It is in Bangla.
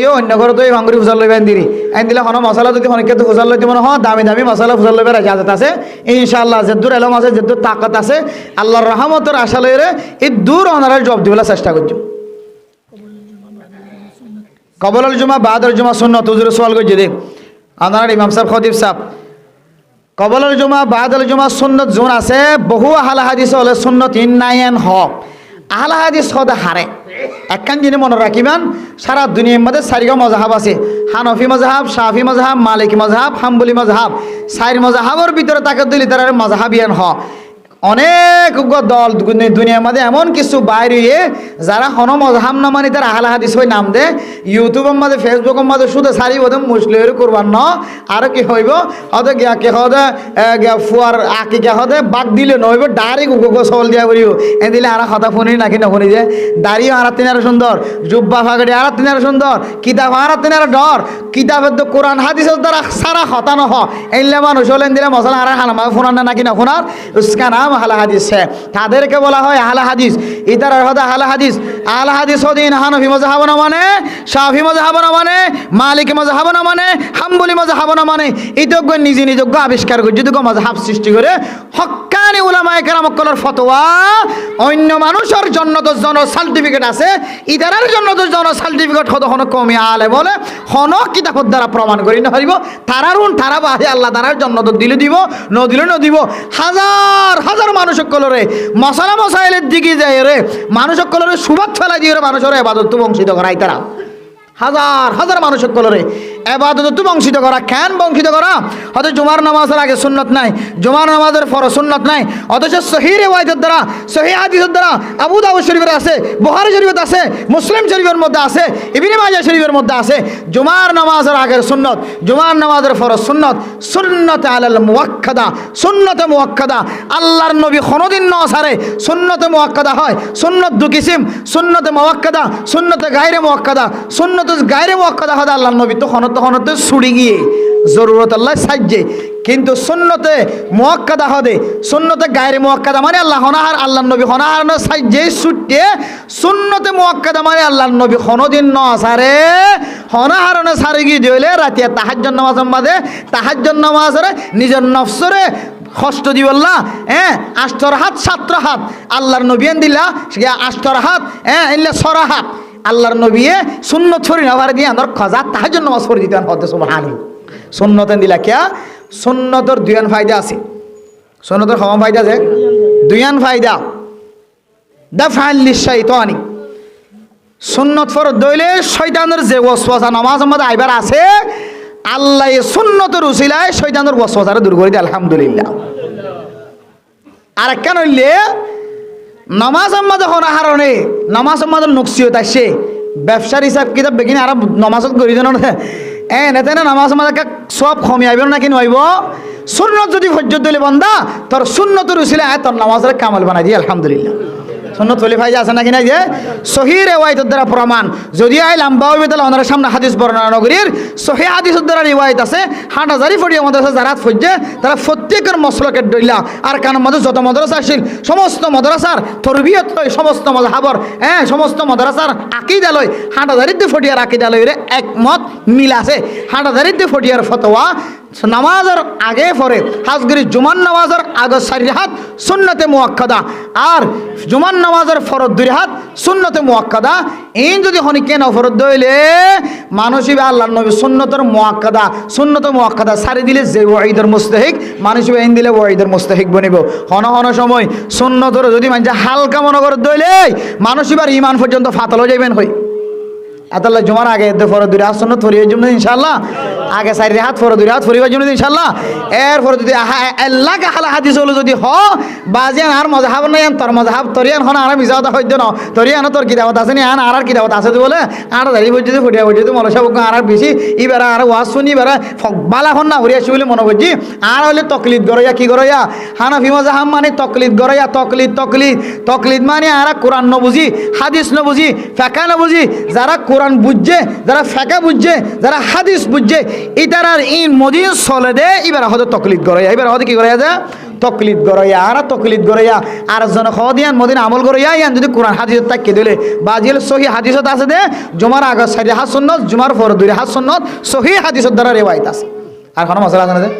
অন্য ঘরে তো এই ভাঙ্গুরি ফুসাল লইবে দিরি আইন দিলে কোনো মশলা যদি অনেকে তো ফুসাল লইতে মনে হয় দামি দামি মশলা ফুসাল লইবে রাজাত আছে ইনশাআল্লাহ যেদূর এলম আছে যেদূর তাকত আছে আল্লাহর রহমতের আশা লইরে এই দূর ওনারা জব দিবলা চেষ্টা করছো কবলুল জুমা বাদুল জুমা সুন্নত হুজুর সওয়াল করছে দে আপনার ইমাম সাহেব খতিব সাহেব কবলুল জুমা বাদুল জুমা সুন্নত জোন আছে বহু আহলে হাদিস হলে সুন্নত ইন্নায়ন হক আহলে হাদিস সদা হারে একখান জিনিস মনে রাখিবেন সারা দুনিয়ার মধ্যে চারিগা মজাহাব আছে হানফি মজাহাব শাফি মজাহাব মালিকি মজাহাব হাম্বলি মজাহাব চার মজাহাবর ভিতরে তাকে দিলি তার মজাহাবিয়ান হ অনেক দল দুনিয়ার মধ্যে এমন কিছু বাইরে যারা হন মজাহাব না মানে তার আহলে হাদিস হয়ে নাম দে ইউটিউবের মধ্যে ফেসবুকের মধ্যে শুধু সারি বোধ মুসলিমের করবার ন আর কি হইব হতে গিয়া কে হতে ফুয়ার আঁকি কে হতে বাদ দিলে নইব ডাইরেক্ট উগো চল দিয়া করিও এ দিলে আর কথা শুনি নাকি নশুনি যে দাড়িও আর তিনার সুন্দর জুব্বা ফাগড়ি আর তিনার সুন্দর কিতাব আর তিনার ডর কিতাবের তো কোরআন হাদিসের দ্বারা সারা হতা নহ এইলে মানুষ হলেন দিলে মশলা আর হালামা ফোনার না নাকি না ফোনার উসকা নাম আহলে হাদিস है তাদেরকে বলা হয় আহলে হাদিস ইতার হদা আহলে হাদিস হদিন হানফি মাযহাব না মানে শাফি মাযহাব না মানে মালিকি মাযহাব না মানে হাম্বলি মাযহাব না মানে ইতজ্ঞ নিজযোগ্য আবিষ্কার করে যদি মাযহাব সৃষ্টি করে হক্কানি উলামায়ে কেরাম কলর ফতোয়া অন্য মানুষের জন্য তো জন সার্টিফিকেট আছে ইতারের জন্য তো জন সার্টিফিকেট হতো হন কমে আলে বলে হন কিতাবের দ্বারা প্রমাণ করি না পারিব তারারুন তারা বাহে আল্লাহ তারার জন্য তো দিলে দিব ন দিলে ন দিব হাজার হাজার মানুষ কলরে মশলা মশাইলের দিকে যায় রে মানুষ কলরে সুবাদ ফেলাই দিয়ে মানুষের এবাদত বংশিত করাই তারা হাজার হাজার মানুষের কলরে এবাদত বংশিত করা কেন বংশিত করা হয়তো জুমার নামাজের আগে সুন্নত নাই জুমার নামাজের ফরজ সুন্নত নাই অথচ সহিহ রিওয়ায়াতের দ্বারা সহিহ হাদিসের দ্বারা আবু দাউদ শরীফের আছে বুখারী শরীফের আছে মুসলিম শরীফের মধ্যে আছে ইবনে মাজাহ শরীফের মধ্যে আছে জুমার নামাজের আগের সুন্নত জুমার নামাজের ফরজ সুন্নত সুন্নাতে আলাল মুআক্কাদা সুন্নতে মুআক্কাদা আল্লাহর নবী কোনদিন ন ছাড়ে সুন্নতে মুআক্কাদা হয় সুন্নত দু কিসিম সুন্নতে মুআক্কাদা সুন্নতে গায়রে মুআক্কাদা সুন্নত গায়রে মুআক্কাদা হয় আল্লাহর নবী তো খনতে ছুড়ি গিয়ে জরুরত আল্লাহ সাহায্যে কিন্তু সুন্নতে মুআক্কাদা হবে সুন্নতে গায়রে মুআক্কাদা মানে আল্লাহ হনাহার আল্লাহর নবী হনাহার ন সাহায্যে ছুটে সুন্নতে মুআক্কাদা মানে আল্লাহর নবী কোনদিন ন ছাড়ে হনাহার ন ছাড়ি গিয়ে দিলে রাতে তাহাজ্জুদ নামাজ বাদে তাহাজ্জুদ নামাজরে নিজের নফসরে কষ্ট দিবল্লা আষ্টর হাত সাত্র হাত আল্লাহর নবী দিলা আষ্টর হাত এলে ছড়া হাত আল্লাহর নবী সুন্নত ছড়ি নাবার দিয়ে আমার খজা তাহাজ্জুদ নামাজ পড়ে দিতেন হতে সুবহানাল্লাহ সুন্নতে দিলা কিয়া সুন্নতর দুইয়ান ফায়দা আছে সুন্নতর কম ফায়দা আছে দুইয়ান ফায়দা দাফআল লিশাইতানি সুন্নত ফরজ দইলে শয়তানের যে ওয়াসওয়াসা নামাজের মধ্যে আইবার আছে আল্লাহ সুন্নতের উসিলায় শয়তানের ওয়াসওয়াসারে দূর করে দেয় আলহামদুলিল্লাহ আর কেন হইলে নামাজ আম্মাদ হারণে নামাজ আম্মাদের নকশিয়ত আসে ব্যবসার হিসাব কিতাব বেগিনে আর নামাজত করি জানো না নেতে না নামাজ আমাদেরকে সব কমি আইব না কি নইব সুন্নত যদি হজ্জত দিলে বন্দা তোর সুন্নতের উসিলায় তোর নামাজের কামাল বানাই দিয়ে আলহামদুলিল্লাহ সুন্নত হলে ভাই আছে নাকি নাই যে সহিহ রিওয়ায়াতের দ্বারা প্রমাণ যদি আই লম্বা হইবে তাহলে ওনার সামনে হাদিস বর্ণনা নগরীর সহিহ হাদিসের দ্বারা রিওয়ায়াত আছে হাঁটাজারি ফড়ি আমাদের কাছে যারা ফজ্জে তারা প্রত্যেকের মসলকের দইলা আর কানের মধ্যে যত মাদ্রাসা আসিল সমস্ত মাদ্রাসার তরবিয়ত লয় সমস্ত মাযহাবর সমস্ত মাদ্রাসার আকীদা লয় হাঁটাজারিতে ফটিয়ার আকীদা লয় রে একমত মিল আছে হাঁটাজারিতে ফটিয়ার ফতোয়া নামাজের আগে পরে হাজগরি জুমান নামাজের আগে 4 হাত সুন্নতে মুআক্কাদা আর জুমান নামাজের ফরজ 2 হাত সুন্নতে মুআক্কাদা এই যদি হনি কেন ফরজ দইলে মানুষই আল্লাহর নবী সুন্নতের মুআক্কাদা সারি দিলে যে ওয়াইদের মুস্তাহিক মানুষই এই দিলে ওয়াইদের মুস্তাহিক বনিব হন সময় সুন্নতের যদি মানে হালকা মনে করে দইলে মানুষই ঈমান পর্যন্ত ফাতল হয়ে যাবেন হই আতাল্লাহ জুমার আগে ফরজ 2 হাত সুন্নত ফরিবার জন্য ইনশাআল্লাহ আগে 4 হাত ফরজ 2 হাত ফরিবার জন্য ইনশাআল্লাহ এরপর যদি আল্লাহ আহলে হাদিস হলো যদি হ বাজিয়ান আর মযহাব নাই তোর মযহাব তরিয়ান হন আর মিজাওতা হইদ না তরিয়ান তোর কিতাবত আছে নি আর কিতাবত আছে বলে আর দাঁড়ি বইতে ফটিয়া বইতে মলসা বক আর বেশি ইবারা আর ওয়াজ শুনি ইবারা বালা হন না হরিয়া বলে মনে করছি আর হলে তকলিদ গরয়া কি গরয়া হানাফি মযহাব মানে তকলিদ গরয়া তকলিদ মানে আর কোরআন ন বুঝি হাদিস ন বুঝি ফিকহ ন বুঝি যারা কোরআন বুঝছে, যারা ফেকা বুঝছে, যারা হাদিস বুঝছে, ইতারার ইন মদিন চলে দে এবার হয়তো তকলিদ গড়াইয়া, এবার হয়তো কি গড়াইয়া যা তকলিদ গড়াইয়া আর তকলিদ গড়াইয়া আর জন হদিয়ান মদিন আমল গড়াইয়া ইয়ান যদি কোরআন হাদিস তাকিয়ে দিলে বাজিল সহি হাদিসত আছে দে জুমার আগে 4 হাত সুন্নত, জুমার পর 2 হাত সুন্নত, সহি হাদিসত দ্বারা রেওয়ায়ত আছে। আর কোনো মশলা আছে না?